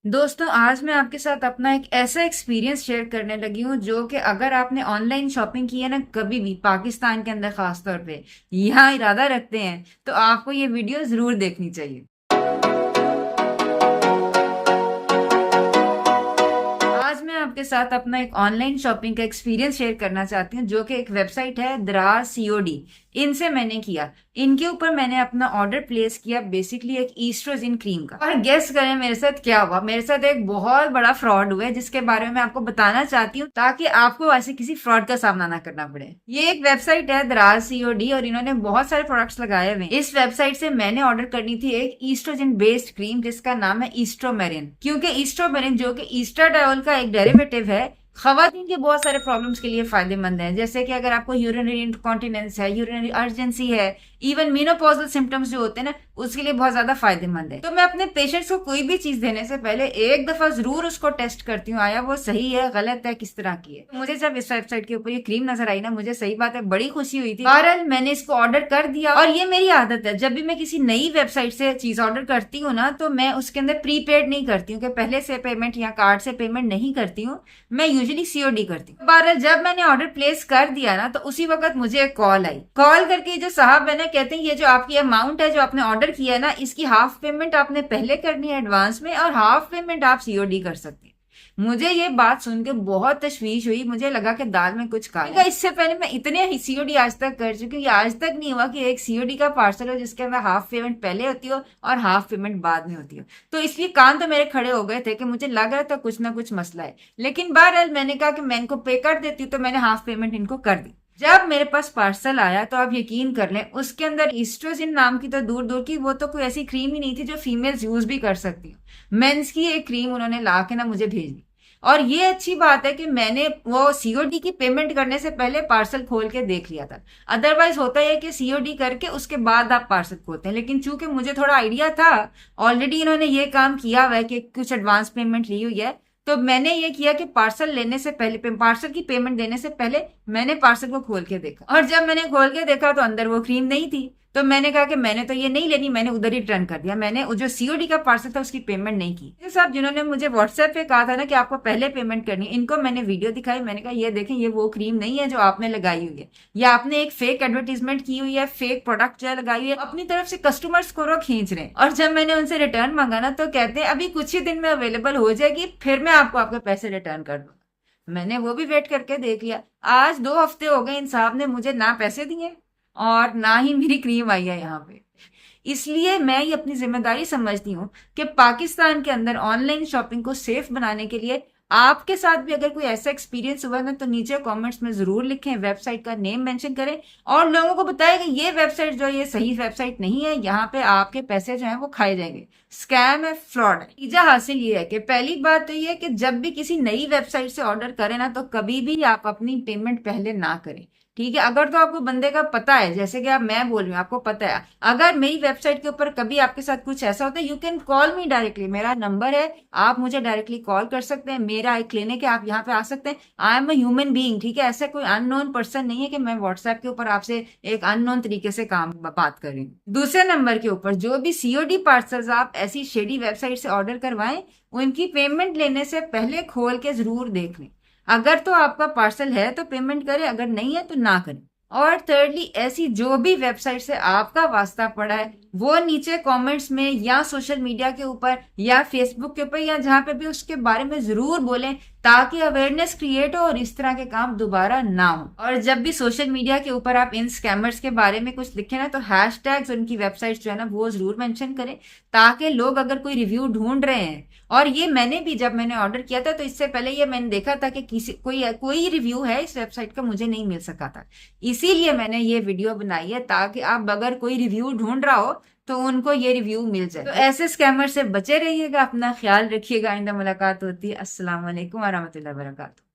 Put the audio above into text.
दोस्तों, आज मैं आपके साथ अपना एक ऐसा एक्सपीरियंस शेयर करने लगी हूँ जो कि अगर आपने ऑनलाइन शॉपिंग की है ना, कभी भी पाकिस्तान के अंदर खास तौर पे यहाँ इरादा रखते हैं तो आपको ये वीडियो जरूर देखनी चाहिए। आज मैं आपके साथ अपना एक ऑनलाइन शॉपिंग का एक्सपीरियंस शेयर करना चाहती हूँ जो कि एक वेबसाइट है दराज सीओडी। इनसे मैंने किया। इनके ऊपर मैंने अपना ऑर्डर प्लेस किया, बेसिकली एक ईस्ट्रोजिन क्रीम का। और गेस करें मेरे साथ क्या हुआ। मेरे साथ एक बहुत बड़ा फ्रॉड हुआ है जिसके बारे में मैं आपको बताना चाहती हूँ ताकि आपको ऐसे किसी फ्रॉड का सामना ना करना पड़े। ये एक वेबसाइट है दराज सीओडी और इन्होंने बहुत सारे प्रोडक्ट्स लगाए हुए। इस वेबसाइट से मैंने ऑर्डर करनी थी एक ईस्ट्रोजिन बेस्ड क्रीम जिसका नाम है ईस्ट्रोमेरिन, क्योंकि ईस्ट्रोमेरिन जो कि ईस्ट्राडायोल का एक डेरिवेटिव है, खवातीन के बहुत सारे प्रॉब्लम्स के लिए फायदेमंद है। जैसे कि अगर आपको यूरिनरी इनकॉन्टिनेंस है, यूरिनरी अर्जेंसी है, इवन मीनोपॉजल सिम्टम्स जो होते हैं ना, उसके लिए बहुत ज्यादा फायदेमंद है। तो मैं अपने पेशेंट्स को कोई भी चीज देने से पहले एक दफा जरूर उसको टेस्ट करती हूँ, आया वो सही है, गलत है, किस तरह की है। तो मुझे जब इस वेबसाइट के ऊपर ये क्रीम नजर आई ना, मुझे सही बात है बड़ी खुशी हुई थी। बहरहाल मैंने इसको ऑर्डर कर दिया। और ये मेरी आदत है, जब भी मैं किसी नई वेबसाइट से चीज ऑर्डर करती हूँ ना, तो मैं उसके अंदर प्रीपेड नहीं करती हूँ कि पहले से पेमेंट या कार्ड से पेमेंट नहीं करती हूँ। मैं यूजुअली सीओडी करती हूँ। बहरहाल जब मैंने ऑर्डर प्लेस कर दिया ना, तो उसी वक्त मुझे एक कॉल आई। कॉल करके जो साहब है ना, कहते हैं ये जो आपकी अमाउंट है जो आपने ऑर्डर किया है ना, इसकी हाफ पेमेंट आपने पहले करनी है एडवांस में और हाफ पेमेंट आप सीओडी कर सकते हैं। मुझे ये बात सुन के बहुत तशवीश हुई। मुझे लगा कि दाल में कुछ काला। इससे पहले मैं इतने सीओडी आज तक कर चुकी हूँ, आज तक नहीं हुआ कि एक सीओडी का पार्सल हो जिसके अंदर हाफ पेमेंट पहले होती हो और हाफ पेमेंट बाद में होती हो। तो इसलिए कान तो मेरे खड़े हो गए थे कि मुझे लग रहा था कुछ ना कुछ मसला है। लेकिन बहरहाल मैंने कहा कि मैं इनको पे कर देती हूँ, तो मैंने हाफ पेमेंट इनको कर दी। जब मेरे पास पार्सल आया तो आप यकीन कर लें, उसके अंदर ईस्ट्रोजिन नाम की तो दूर दूर की, वो तो कोई ऐसी क्रीम ही नहीं थी जो फीमेल्स यूज भी कर सकती हो। मेंस की एक क्रीम उन्होंने ला के ना मुझे भेज दी। और ये अच्छी बात है कि मैंने वो सीओडी की पेमेंट करने से पहले पार्सल खोल के देख लिया था। अदरवाइज होता है कि सीओडी करके उसके बाद आप पार्सल खोलते हैं, लेकिन चूंकि मुझे थोड़ा आइडिया था, ऑलरेडी इन्होंने ये काम किया हुआ है कि कुछ एडवांस पेमेंट ली हुई है, तो मैंने ये किया कि पार्सल लेने से पहले, पार्सल की पेमेंट देने से पहले मैंने पार्सल को खोल के देखा। और जब मैंने खोल के देखा तो अंदर वो क्रीम नहीं थी। तो मैंने कहा कि मैंने तो ये नहीं लेनी, मैंने उधर ही रिटर्न कर दिया। मैंने जो सीओडी का पार्सल था उसकी पेमेंट नहीं की। ये सब जिन्होंने मुझे व्हाट्सएप पे कहा था ना कि आपको पहले पेमेंट करनी है, इनको मैंने वीडियो दिखाई। मैंने कहा ये देखें, ये वो क्रीम नहीं है जो आपने लगाई हुई है, या आपने एक फेक एडवर्टीजमेंट की हुई है, फेक प्रोडक्ट जो लगाई हुई है, अपनी तरफ से कस्टमर्स को खींच रहे हैं। और जब मैंने उनसे रिटर्न मांगा ना, तो कहते हैं अभी कुछ ही दिन में अवेलेबल हो जाएगी, फिर मैं आपको आपके पैसे रिटर्न कर दूंगा। मैंने वो भी वेट करके देख लिया। आज 2 हफ्ते हो गए इन साहब ने मुझे ना पैसे दिए और ना ही मेरी क्रीम आई है यहाँ पे। इसलिए मैं ये अपनी जिम्मेदारी समझती हूँ कि पाकिस्तान के अंदर ऑनलाइन शॉपिंग को सेफ बनाने के लिए आपके साथ भी अगर कोई ऐसा एक्सपीरियंस हुआ ना, तो नीचे कमेंट्स में जरूर लिखें, वेबसाइट का नेम मेंशन करें और लोगों को बताएं कि ये वेबसाइट जो है ये सही वेबसाइट नहीं है, यहाँ पे आपके पैसे जो है वो खाए जाएंगे, स्कैम है, फ्रॉड है। नतीजा हासिल ये है कि पहली बात तो ये है कि जब भी किसी नई वेबसाइट से ऑर्डर करें ना, तो कभी भी आप अपनी पेमेंट पहले ना करें। ठीक है, अगर तो आपको बंदे का पता है, जैसे कि आप, मैं बोल रही हूँ आपको पता है, अगर मेरी वेबसाइट के ऊपर कभी आपके साथ कुछ ऐसा होता है, you can call me directly. मेरा नंबर है, आप मुझे डायरेक्टली कॉल कर सकते हैं। मेरा एक क्लिनिक है, आप यहाँ पे आ सकते हैं। I am a human being, ठीक है, ऐसा कोई अननोन पर्सन नहीं है कि मैं व्हाट्सएप के ऊपर आपसे एक अननोन तरीके से बात कर रही हूँ। दूसरे नंबर के ऊपर जो भी सीओडी पार्सल्स आप ऐसी शेडी वेबसाइट से ऑर्डर करवाएं, उनकी पेमेंट लेने से पहले खोल के जरूर देख लें। अगर तो आपका पार्सल है तो पेमेंट करें, अगर नहीं है तो ना करें। और थर्डली, ऐसी जो भी वेबसाइट से आपका वास्ता पड़ा है, वो नीचे कमेंट्स में या सोशल मीडिया के ऊपर या फेसबुक के ऊपर या जहां पे भी, उसके बारे में जरूर बोलें ताकि अवेयरनेस क्रिएट हो और इस तरह के काम दोबारा ना हो। और जब भी सोशल मीडिया के ऊपर आप इन स्कैमर्स के बारे में कुछ लिखें ना, तो हैशटैग्स उनकी वेबसाइट जो है ना वो जरूर मेंशन करें, ताकि लोग अगर कोई रिव्यू ढूंढ रहे हैं, और ये मैंने भी जब मैंने ऑर्डर किया था तो इससे पहले ये मैंने देखा था कि किसी कोई रिव्यू है इस वेबसाइट का, मुझे नहीं मिल सका था। इसीलिए मैंने ये वीडियो बनाई है ताकि आप अगर कोई रिव्यू ढूंढ रहा हो तो उनको ये रिव्यू मिल जाए। तो ऐसे स्कैमर से बचे रहिएगा, अपना ख्याल रखिएगा। आइंदा मुलाकात होती है। अस्सलाम वालेकुम वरहमतुल्लाहि वबरकातुहू।